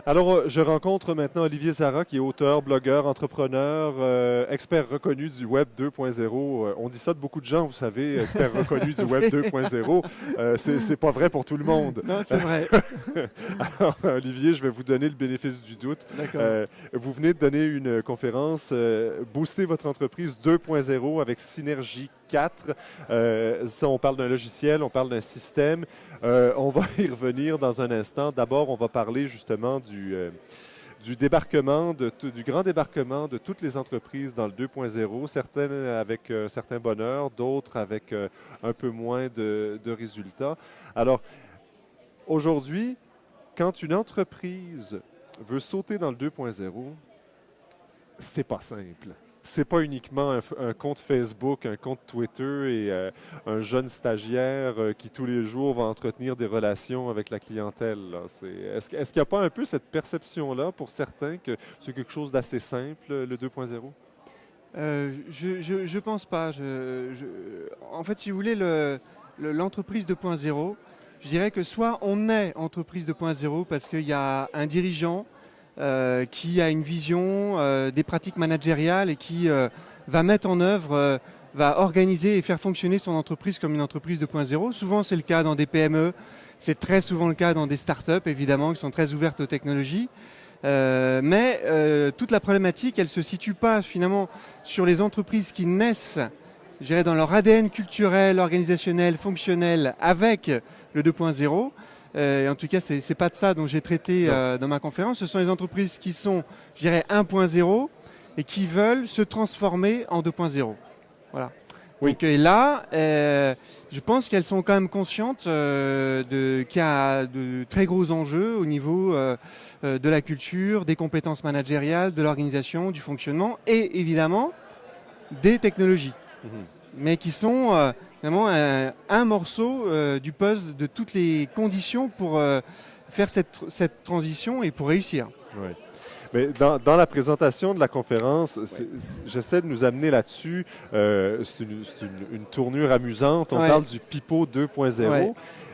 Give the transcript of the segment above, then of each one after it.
Alors, je rencontre maintenant Olivier Zara, qui est auteur, blogueur, entrepreneur, expert reconnu du Web 2.0. On dit ça de beaucoup de gens, vous savez, expert reconnu du Web 2.0. C'est pas vrai pour tout le monde. Non, c'est vrai. Alors, Olivier, je vais vous donner le bénéfice du doute. Vous venez de donner une conférence Booster votre entreprise 2.0 avec Synergie 4. Ça, on parle d'un logiciel, on parle d'un système. On va y revenir dans un instant. D'abord, on va parler justement du débarquement, du grand débarquement de toutes les entreprises dans le 2.0, certaines avec un certain bonheur, d'autres avec un peu moins de résultats. Alors, aujourd'hui, quand une entreprise veut sauter dans le 2.0, c'est pas simple. C'est pas uniquement un compte Facebook, un compte Twitter et un jeune stagiaire qui tous les jours va entretenir des relations avec la clientèle. Est-ce qu'il n'y a pas un peu cette perception-là pour certains que c'est quelque chose d'assez simple, le 2.0? Je pense pas. En fait, si vous voulez, l'entreprise 2.0, je dirais que soit on est entreprise 2.0 parce qu'il y a un dirigeant qui a une vision des pratiques managériales et qui va mettre en œuvre, va organiser et faire fonctionner son entreprise comme une entreprise 2.0. Souvent, c'est le cas dans des PME, c'est très souvent le cas dans des startups, évidemment, qui sont très ouvertes aux technologies. Mais toute la problématique, elle ne se situe pas finalement sur les entreprises qui naissent, je dirais, dans leur ADN culturel, organisationnel, fonctionnel avec le 2.0. En tout cas, c'est pas de ça dont j'ai traité dans ma conférence. Ce sont les entreprises qui sont, je dirais, 1.0 et qui veulent se transformer en 2.0. Voilà. Oui. Donc, et là, je pense qu'elles sont quand même conscientes qu'il y a de très gros enjeux au niveau de la culture, des compétences managériales, de l'organisation, du fonctionnement et évidemment des technologies. Mais qui sont vraiment un morceau du puzzle de toutes les conditions pour faire cette transition et pour réussir. Oui. Mais dans la présentation de la conférence, j'essaie de nous amener là-dessus. C'est une tournure amusante. On parle du Pipeau 2.0. Ouais.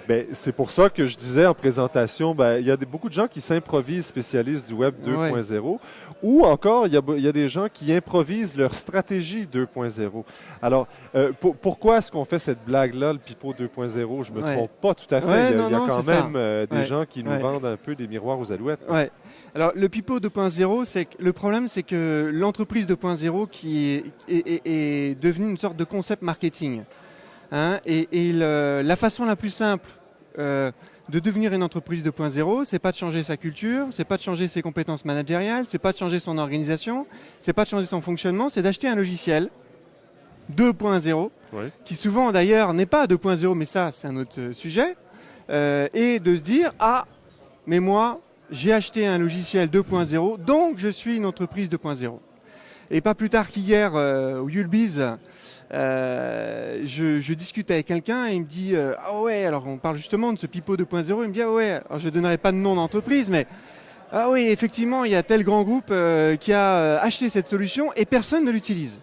Ben, c'est pour ça que je disais en présentation, il y a beaucoup de gens qui s'improvisent spécialistes du Web 2.0 ou encore il y a des gens qui improvisent leur stratégie 2.0. Alors, pourquoi est-ce qu'on fait cette blague-là, le Pipeau 2.0? Je me trompe pas tout à fait. Il y a quand même des gens qui nous vendent un peu des miroirs aux alouettes. Ouais. Alors, le Pipeau 2.0, le problème, c'est que l'entreprise 2.0 qui est devenue une sorte de concept marketing. La façon la plus simple de devenir une entreprise 2.0, c'est pas de changer sa culture, c'est pas de changer ses compétences managériales, c'est pas de changer son organisation, c'est pas de changer son fonctionnement, c'est d'acheter un logiciel 2.0, qui souvent d'ailleurs n'est pas 2.0, mais ça c'est un autre sujet, et de se dire mais moi j'ai acheté un logiciel 2.0, donc je suis une entreprise 2.0. Et pas plus tard qu'hier au Ulbiz, je discute avec quelqu'un et il me dit alors on parle justement de ce Pipeau 2.0, il me dit alors je ne donnerai pas de nom d'entreprise, mais effectivement il y a tel grand groupe qui a acheté cette solution et personne ne l'utilise.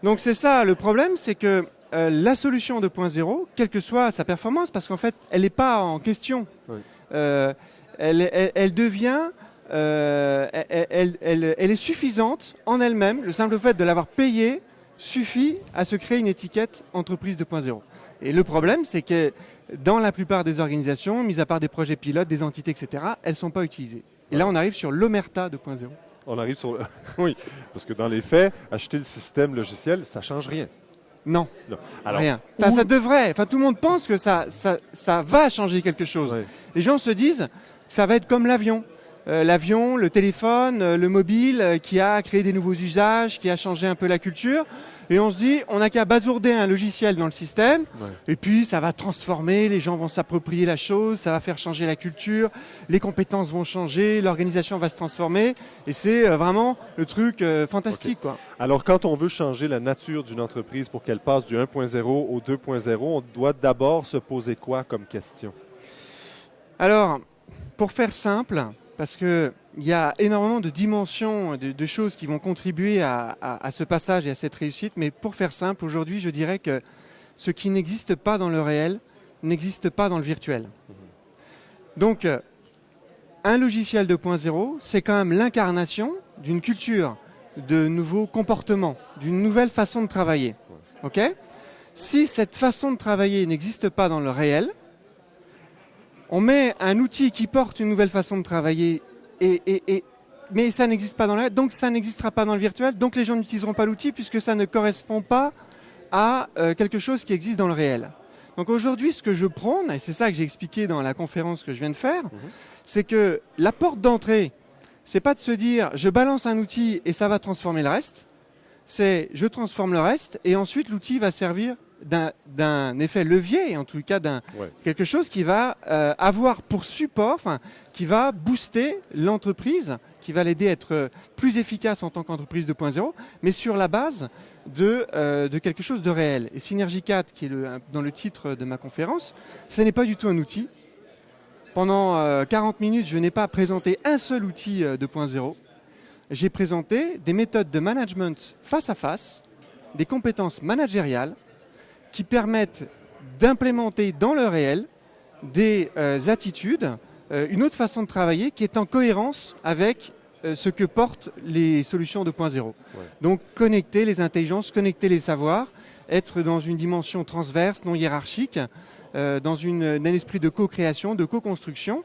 Donc c'est ça le problème, c'est que la solution 2.0, quelle que soit sa performance, parce qu'en fait elle n'est pas en question, elle devient elle est suffisante en elle-même. Le simple fait de l'avoir payée suffit à se créer une étiquette entreprise 2.0. Et le problème, c'est que dans la plupart des organisations, mis à part des projets pilotes, des entités, etc., elles ne sont pas utilisées. Et là, on arrive sur l'Omerta 2.0. On arrive sur... Oui, parce que dans les faits, acheter le système logiciel, ça ne change rien. Non. Alors, rien. Ça devrait. Tout le monde pense que ça va changer quelque chose. Les gens se disent que ça va être comme l'avion. L'avion, le téléphone, le mobile qui a créé des nouveaux usages, qui a changé un peu la culture. Et on se dit, on n'a qu'à basourder un logiciel dans le système et puis ça va transformer, les gens vont s'approprier la chose, ça va faire changer la culture, les compétences vont changer, l'organisation va se transformer et c'est vraiment le truc fantastique. Quoi. Alors quand on veut changer la nature d'une entreprise pour qu'elle passe du 1.0 au 2.0, on doit d'abord se poser quoi comme question? Alors, pour faire simple... Parce qu'il y a énormément de dimensions, de choses qui vont contribuer à ce passage et à cette réussite. Mais pour faire simple, aujourd'hui, je dirais que ce qui n'existe pas dans le réel n'existe pas dans le virtuel. Donc, un logiciel 2.0, c'est quand même l'incarnation d'une culture, de nouveaux comportements, d'une nouvelle façon de travailler. Ok ? Si cette façon de travailler n'existe pas dans le réel, on met un outil qui porte une nouvelle façon de travailler, mais ça n'existe pas dans le réel, donc ça n'existera pas dans le virtuel, donc les gens n'utiliseront pas l'outil puisque ça ne correspond pas à quelque chose qui existe dans le réel. Donc aujourd'hui, ce que je prône, et c'est ça que j'ai expliqué dans la conférence que je viens de faire, c'est que la porte d'entrée, c'est pas de se dire je balance un outil et ça va transformer le reste, c'est je transforme le reste et ensuite l'outil va servir d'un effet levier, en tout cas quelque chose qui va avoir pour support, qui va booster l'entreprise, qui va l'aider à être plus efficace en tant qu'entreprise 2.0, mais sur la base de quelque chose de réel. Et Synergie 4, qui est dans le titre de ma conférence, ce n'est pas du tout un outil. Pendant 40 minutes, je n'ai pas présenté un seul outil 2.0. J'ai présenté des méthodes de management face à face, des compétences managériales qui permettent d'implémenter dans le réel des attitudes, une autre façon de travailler qui est en cohérence avec ce que portent les solutions 2.0. Ouais. Donc connecter les intelligences, connecter les savoirs, être dans une dimension transverse, non hiérarchique, dans un esprit de co-création, de co-construction.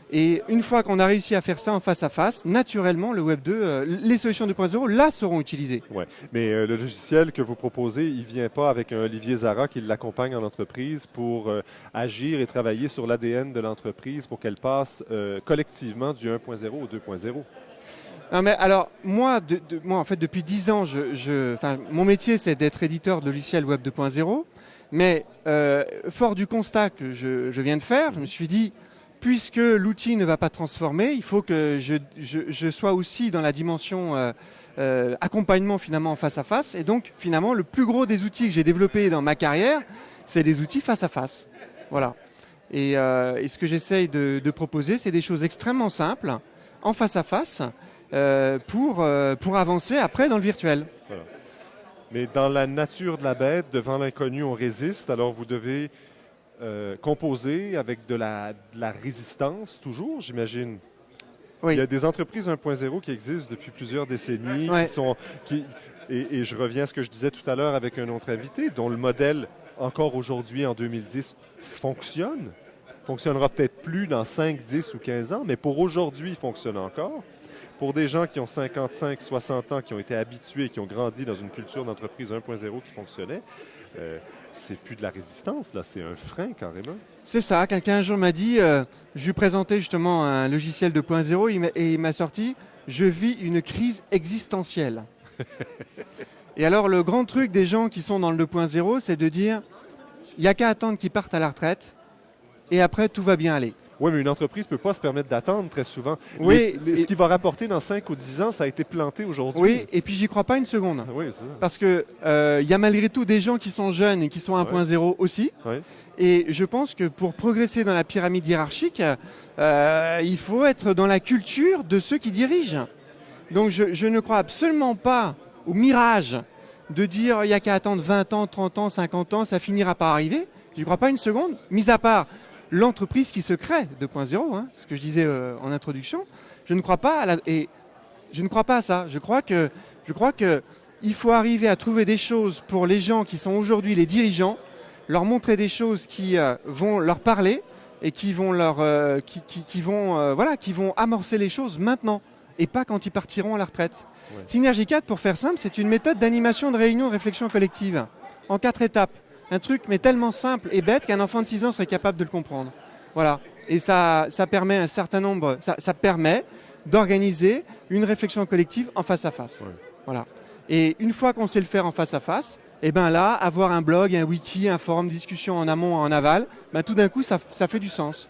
Et une fois qu'on a réussi à faire ça en face à face, naturellement, le Web 2, les solutions 2.0, là, seront utilisées. Oui, mais le logiciel que vous proposez, il ne vient pas avec un Olivier Zara qui l'accompagne en entreprise pour agir et travailler sur l'ADN de l'entreprise pour qu'elle passe collectivement du 1.0 au 2.0. Non, mais alors, moi, en fait, depuis 10 ans, mon métier, c'est d'être éditeur de logiciels Web 2.0. Mais fort du constat que je viens de faire, je me suis dit, puisque l'outil ne va pas transformer, il faut que je sois aussi dans la dimension accompagnement finalement face à face. Et donc finalement, le plus gros des outils que j'ai développés dans ma carrière, c'est des outils face à face. Voilà. Et ce que j'essaye de proposer, c'est des choses extrêmement simples, en face à face, pour avancer après dans le virtuel. Voilà. Mais dans la nature de la bête, devant l'inconnu, on résiste. Alors vous devez composer avec de la résistance, toujours, j'imagine. Oui. Il y a des entreprises 1.0 qui existent depuis plusieurs décennies, ouais. Et je reviens à ce que je disais tout à l'heure avec un autre invité, dont le modèle, encore aujourd'hui, en 2010, fonctionnera peut-être plus dans 5, 10 ou 15 ans, mais pour aujourd'hui, il fonctionne encore. Pour des gens qui ont 55, 60 ans, qui ont été habitués, qui ont grandi dans une culture d'entreprise 1.0 qui fonctionnait, c'est plus de la résistance, là, c'est un frein carrément. C'est ça, quelqu'un un jour m'a dit, je lui présentais justement un logiciel 2.0 et il m'a sorti, je vis une crise existentielle. Et alors le grand truc des gens qui sont dans le 2.0, c'est de dire, il n'y a qu'à attendre qu'ils partent à la retraite et après tout va bien aller. Oui, mais une entreprise ne peut pas se permettre d'attendre très souvent. Oui, ce qui va rapporter dans 5 ou 10 ans, ça a été planté aujourd'hui. Oui, et puis j'y crois pas une seconde. Oui, c'est ça. Parce qu'il y a malgré tout des gens qui sont jeunes et qui sont 1.0 aussi. Oui. Et je pense que pour progresser dans la pyramide hiérarchique, il faut être dans la culture de ceux qui dirigent. Donc je ne crois absolument pas au mirage de dire il n'y a qu'à attendre 20 ans, 30 ans, 50 ans, ça finira par arriver. J'y crois pas une seconde, mis à part l'entreprise qui se crée 2.0, ce que je disais en introduction, je ne crois pas à ça. Je crois que il faut arriver à trouver des choses pour les gens qui sont aujourd'hui les dirigeants, leur montrer des choses qui vont leur parler et qui vont qui vont amorcer les choses maintenant et pas quand ils partiront à la retraite. Ouais. Synergie 4, pour faire simple, c'est une méthode d'animation de réunion de réflexion collective en 4 étapes. Un truc, mais tellement simple et bête qu'un enfant de 6 ans serait capable de le comprendre. Voilà. Et ça permet un certain nombre, ça permet d'organiser une réflexion collective en face à face. Ouais. Voilà. Et une fois qu'on sait le faire en face à face, et ben là, avoir un blog, un wiki, un forum de discussion en amont, en aval, ben tout d'un coup, ça fait du sens.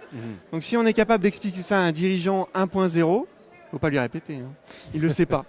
Donc si on est capable d'expliquer ça à un dirigeant 1.0, faut pas lui répéter, hein. Il le sait pas.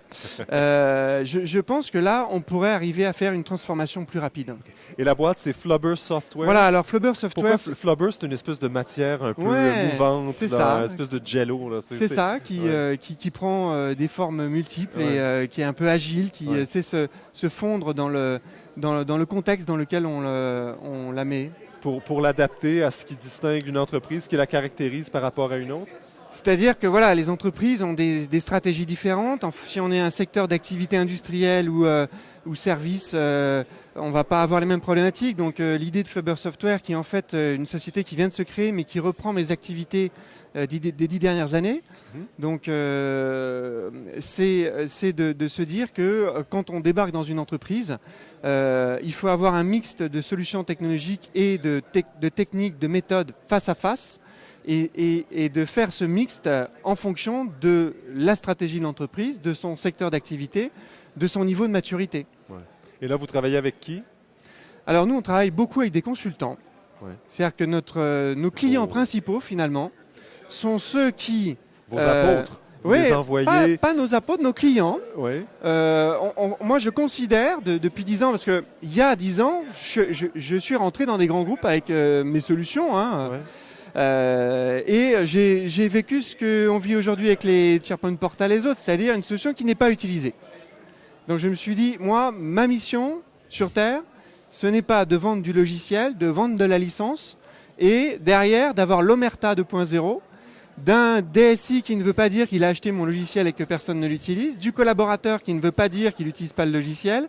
Je pense que là, on pourrait arriver à faire une transformation plus rapide. Et la boîte, c'est Flubber Software. Voilà, alors Flubber Software. Pourquoi Flubber, c'est une espèce de matière un peu mouvante, c'est ça. Une espèce de jello. Là. C'est ça, qui prend des formes multiples et qui est un peu agile, qui sait se fondre dans le contexte dans lequel on la met. Pour l'adapter à ce qui distingue une entreprise, qui la caractérise par rapport à une autre? C'est-à-dire que voilà, les entreprises ont des stratégies différentes. Si on est un secteur d'activité industrielle ou service, on va pas avoir les mêmes problématiques. Donc l'idée de Flubber Software, qui est en fait une société qui vient de se créer, mais qui reprend mes activités des 10 dernières années. Donc c'est de se dire que quand on débarque dans une entreprise, il faut avoir un mixte de solutions technologiques et de techniques, de méthodes face à face. Et de faire ce mixte en fonction de la stratégie de l'entreprise, de son secteur d'activité, de son niveau de maturité. Ouais. Et là, vous travaillez avec qui? Alors nous, on travaille beaucoup avec des consultants. Ouais. C'est-à-dire que nos clients principaux, finalement, sont ceux qui... Vos apôtres, vous les envoyez... Pas nos apôtres, nos clients. Ouais. Moi, je considère, depuis 10 ans, parce qu'il y a 10 ans, je suis rentré dans des grands groupes avec mes solutions, hein. Ouais. Et j'ai vécu ce qu'on vit aujourd'hui avec les SharePoint Portal et les autres, c'est-à-dire une solution qui n'est pas utilisée. Donc je me suis dit, moi, ma mission sur Terre, ce n'est pas de vendre du logiciel, de vendre de la licence, et derrière d'avoir l'Omerta 2.0, d'un DSI qui ne veut pas dire qu'il a acheté mon logiciel et que personne ne l'utilise, du collaborateur qui ne veut pas dire qu'il n'utilise pas le logiciel,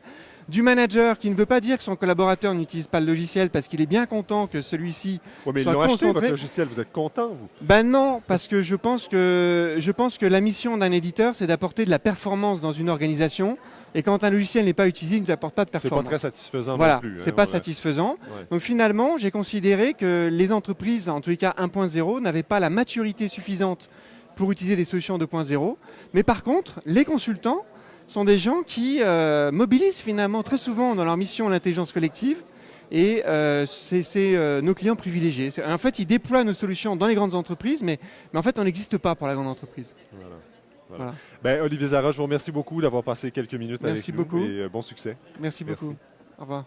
du manager qui ne veut pas dire que son collaborateur n'utilise pas le logiciel parce qu'il est bien content que celui-ci soit concentré. Mais ils l'ont acheté, votre logiciel, vous êtes content, vous? Ben non, parce que je pense que la mission d'un éditeur, c'est d'apporter de la performance dans une organisation. Et quand un logiciel n'est pas utilisé, il n'apporte pas de performance. C'est pas très satisfaisant voilà, non plus. C'est pas satisfaisant. Ouais. Donc finalement, j'ai considéré que les entreprises, en tous les cas 1.0, n'avaient pas la maturité suffisante pour utiliser des solutions 2.0. Mais par contre, les consultants sont des gens qui mobilisent finalement très souvent dans leur mission l'intelligence collective et c'est nos clients privilégiés. En fait, ils déploient nos solutions dans les grandes entreprises, mais en fait, on n'existe pas pour la grande entreprise. Voilà. Ben, Olivier Zara, je vous remercie beaucoup d'avoir passé quelques minutes avec nous. Merci beaucoup. Et bon succès. Merci beaucoup. Au revoir.